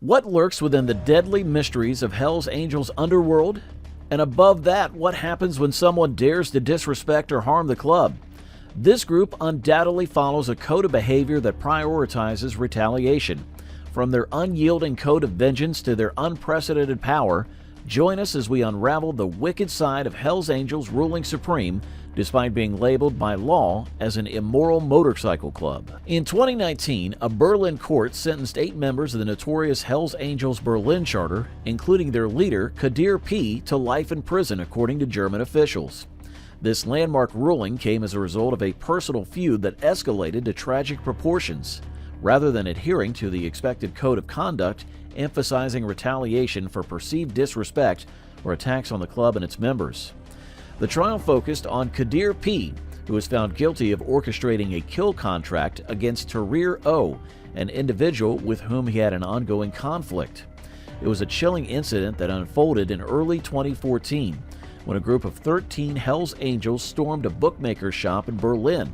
What lurks within the deadly mysteries of Hells Angels' underworld? And above that, what happens when someone dares to disrespect or harm the club? This group undoubtedly follows a code of behavior that prioritizes retaliation. From their unyielding code of vengeance to their unprecedented power, join us as we unravel the wicked side of Hells Angels ruling supreme, despite being labeled by law as an immoral motorcycle club. In 2019, a Berlin court sentenced 8 members of the notorious Hells Angels Berlin charter, including their leader, Kadir P., to life in prison, according to German officials. This landmark ruling came as a result of a personal feud that escalated to tragic proportions. Rather than adhering to the expected code of conduct, emphasizing retaliation for perceived disrespect or attacks on the club and its members. The trial focused on Kadir P., who was found guilty of orchestrating a kill contract against Tahrir O., an individual with whom he had an ongoing conflict. It was a chilling incident that unfolded in early 2014 when a group of 13 Hells Angels stormed a bookmaker's shop in Berlin.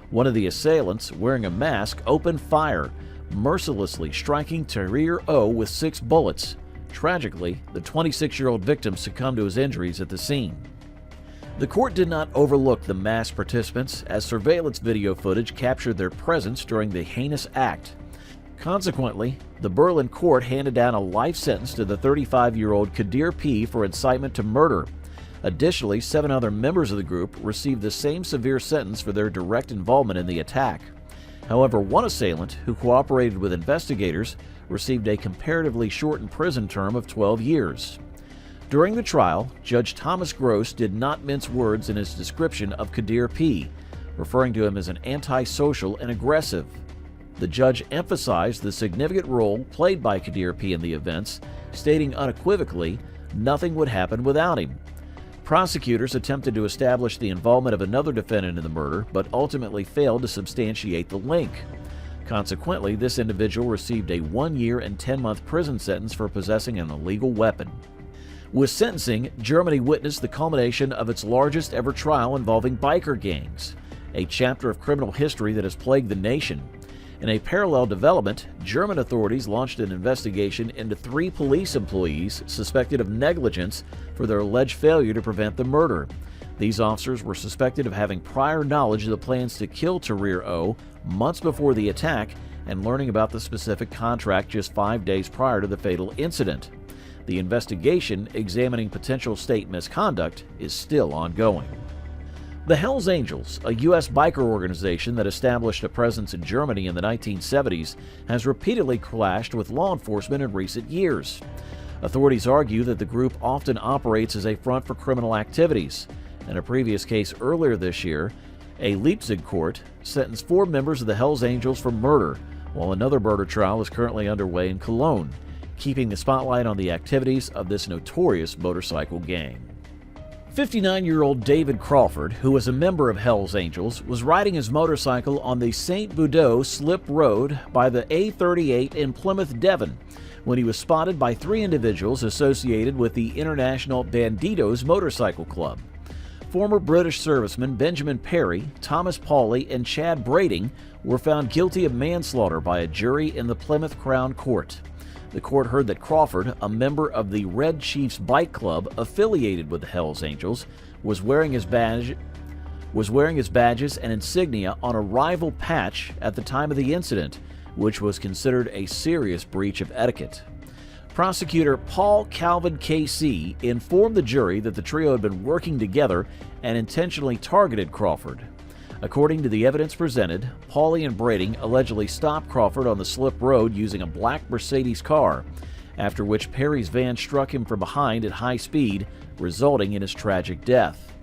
One of the assailants, wearing a mask, opened fire, mercilessly striking Tahrir O with 6 bullets. Tragically, the 26-year-old victim succumbed to his injuries at the scene. The court did not overlook the mass participants, as surveillance video footage captured their presence during the heinous act. Consequently, the Berlin court handed down a life sentence to the 35-year-old Kadir P. for incitement to murder. Additionally, 7 other members of the group received the same severe sentence for their direct involvement in the attack. However, one assailant, who cooperated with investigators, received a comparatively shortened prison term of 12 years. During the trial, Judge Thomas Gross did not mince words in his description of Kadir P., referring to him as an antisocial and aggressive. The judge emphasized the significant role played by Kadir P. in the events, stating unequivocally, nothing would happen without him. Prosecutors attempted to establish the involvement of another defendant in the murder, but ultimately failed to substantiate the link. Consequently, this individual received a 1-year and 10-month prison sentence for possessing an illegal weapon. With sentencing, Germany witnessed the culmination of its largest ever trial involving biker gangs, a chapter of criminal history that has plagued the nation. In a parallel development, German authorities launched an investigation into 3 police employees suspected of negligence for their alleged failure to prevent the murder. These officers were suspected of having prior knowledge of the plans to kill Tahrir O. months before the attack and learning about the specific contract just 5 days prior to the fatal incident. The investigation, examining potential state misconduct, is still ongoing. The Hells Angels, a U.S. biker organization that established a presence in Germany in the 1970s, has repeatedly clashed with law enforcement in recent years. Authorities argue that the group often operates as a front for criminal activities. In a previous case earlier this year, a Leipzig court sentenced 4 members of the Hells Angels for murder, while another murder trial is currently underway in Cologne, keeping the spotlight on the activities of this notorious motorcycle gang. 59-year-old David Crawford, who was a member of Hells Angels, was riding his motorcycle on the St. Budeaux Slip Road by the A38 in Plymouth, Devon, when he was spotted by 3 individuals associated with the International Bandidos Motorcycle Club. Former British servicemen Benjamin Perry, Thomas Pauley, and Chad Brading were found guilty of manslaughter by a jury in the Plymouth Crown Court. The court heard that Crawford, a member of the Red Chiefs Bike Club affiliated with the Hells Angels, was wearing his badges and insignia on a rival patch at the time of the incident, which was considered a serious breach of etiquette. Prosecutor Paul Calvin K.C. informed the jury that the trio had been working together and intentionally targeted Crawford. According to the evidence presented, Pauley and Brading allegedly stopped Crawford on the slip road using a black Mercedes car, after which Perry's van struck him from behind at high speed, resulting in his tragic death.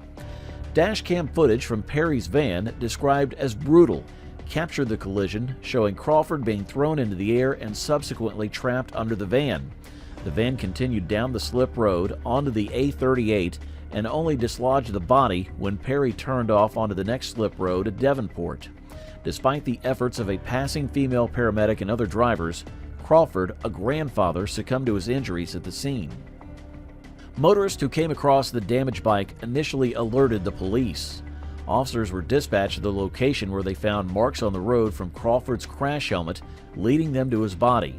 Dashcam footage from Perry's van, described as brutal, captured the collision, showing Crawford being thrown into the air and subsequently trapped under the van. The van continued down the slip road onto the A38 and only dislodged the body when Perry turned off onto the next slip road at Devonport. Despite the efforts of a passing female paramedic and other drivers, Crawford, a grandfather, succumbed to his injuries at the scene. Motorists who came across the damaged bike initially alerted the police. Officers were dispatched to the location where they found marks on the road from Crawford's crash helmet, leading them to his body.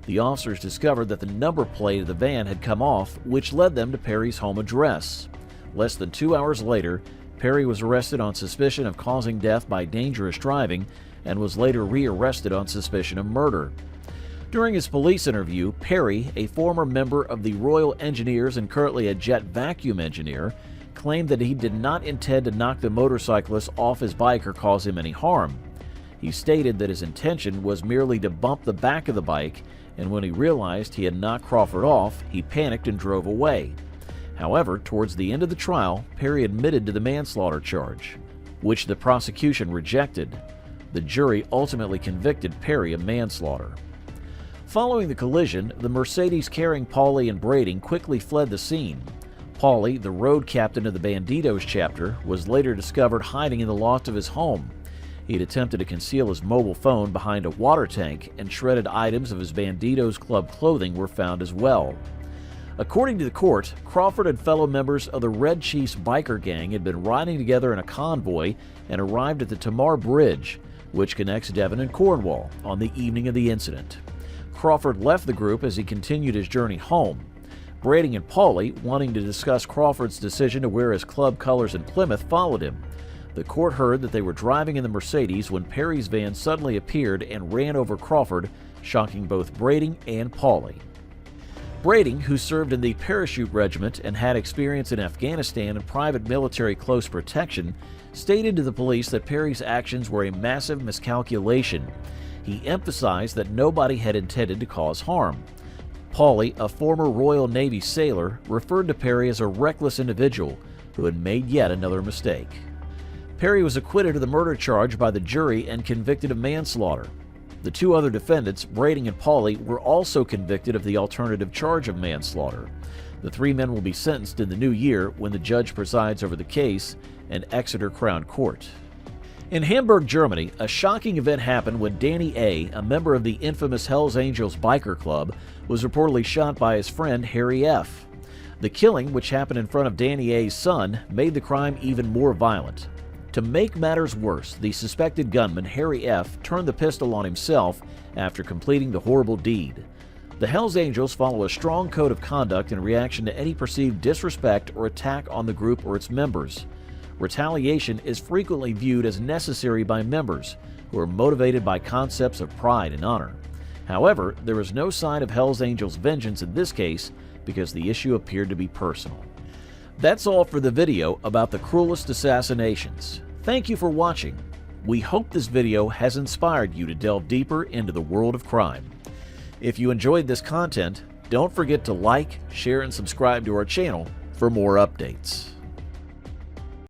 The officers discovered that the number plate of the van had come off, which led them to Perry's home address. Less than 2 hours later, Perry was arrested on suspicion of causing death by dangerous driving and was later rearrested on suspicion of murder. During his police interview, Perry, a former member of the Royal Engineers and currently a jet vacuum engineer, claimed that he did not intend to knock the motorcyclist off his bike or cause him any harm. He stated that his intention was merely to bump the back of the bike, and when he realized he had knocked Crawford off, he panicked and drove away. However, towards the end of the trial, Perry admitted to the manslaughter charge, which the prosecution rejected. The jury ultimately convicted Perry of manslaughter. Following the collision, the Mercedes carrying Paulie and Brading quickly fled the scene. Paulie, the road captain of the Banditos chapter, was later discovered hiding in the loft of his home. He had attempted to conceal his mobile phone behind a water tank, and shredded items of his Banditos Club clothing were found as well. According to the court, Crawford and fellow members of the Red Chiefs biker gang had been riding together in a convoy and arrived at the Tamar Bridge, which connects Devon and Cornwall, on the evening of the incident. Crawford left the group as he continued his journey home. Brading and Paulie, wanting to discuss Crawford's decision to wear his club colors in Plymouth, followed him. The court heard that they were driving in the Mercedes when Perry's van suddenly appeared and ran over Crawford, shocking both Brading and Paulie. Brading, who served in the Parachute Regiment and had experience in Afghanistan and private military close protection, stated to the police that Perry's actions were a massive miscalculation. He emphasized that nobody had intended to cause harm. Paulie, a former Royal Navy sailor, referred to Perry as a reckless individual who had made yet another mistake. Perry was acquitted of the murder charge by the jury and convicted of manslaughter. The two other defendants, Brading and Paulie, were also convicted of the alternative charge of manslaughter. The three men will be sentenced in the new year when the judge presides over the case in Exeter Crown Court. In Hamburg, Germany, a shocking event happened when Danny A., a member of the infamous Hells Angels biker club, was reportedly shot by his friend Harry F. The killing, which happened in front of Danny A.'s son, made the crime even more violent. To make matters worse, the suspected gunman, Harry F., turned the pistol on himself after completing the horrible deed. The Hells Angels follow a strong code of conduct in reaction to any perceived disrespect or attack on the group or its members. Retaliation is frequently viewed as necessary by members who are motivated by concepts of pride and honor. However, there is no sign of Hells Angels vengeance in this case because the issue appeared to be personal. That's all for the video about the cruelest assassinations. Thank you for watching. We hope this video has inspired you to delve deeper into the world of crime. If you enjoyed this content, don't forget to like, share, and subscribe to our channel for more updates.